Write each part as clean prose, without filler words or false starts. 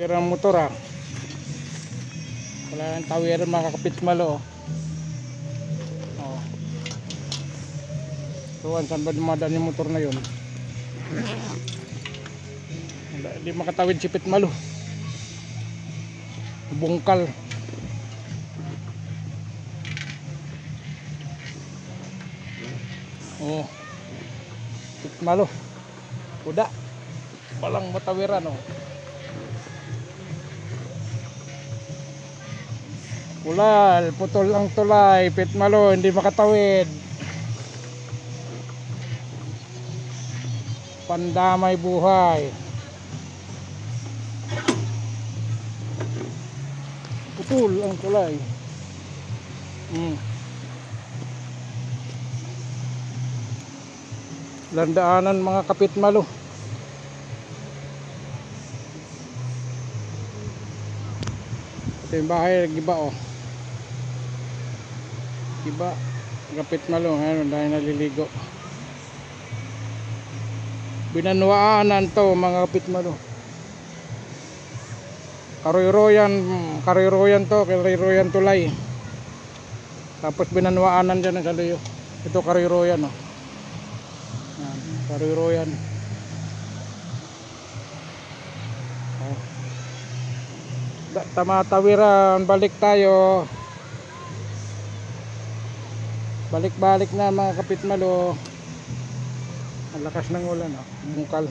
Pero ang motor wala nang tawiran mga kapitmalo. Tuwan, saan ba dumadaan yung motor na yun? Hindi makatawid si Pitmalo. Bungkal. Pitmalo. Kuda. Walang matawiran Kulal, putol ang tulay. Pitmalo, hindi makatawid. Pandamay buhay. Putol ang tulay. Landaanan mga kapitmalo. Ito yung bahay giba giba kapitmalo dahil naliligo. Binanwaanan to mga kapitmalo. Kariroyan to, kariroyan tulay. Tapos binanwaanan dyan ng kaluyo. Ito kariroyan kariroyan. Tamatawiran, balik tayo. Balik-balik na mga kapitmalo. Ang lakas ng ulan bungkal.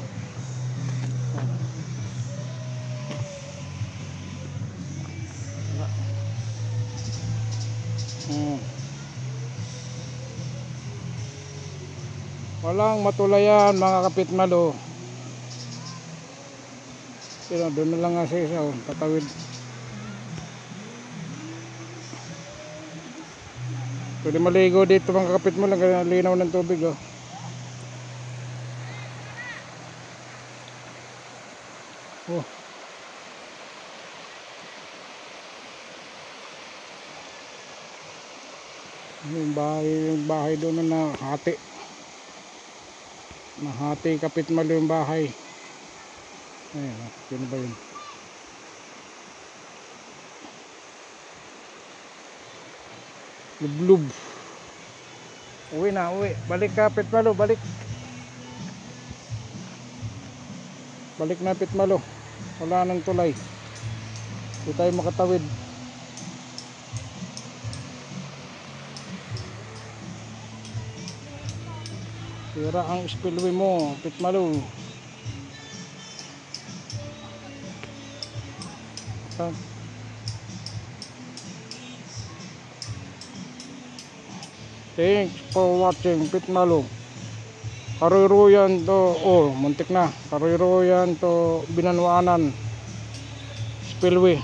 Walang matulayan mga kapitmalo. Doon na lang nga sa isa tatawid. Pwede maligo dito mga kapitmalo, linaw ng tubig yung bahay doon na nahati kapitmalo yung bahay. Ayun, yun ba yun? Lublub. Uwi na, uwi. Balik kapitmalo, balik. Balik na Pitmalo. Wala nang tulay. Hindi tayo makatawid. Sira ang spillway mo, Pitmalo. Thanks for watching, Pitmalo. Kariroyan to, muntik na. Kariroyan to Binanwaanan Spillway.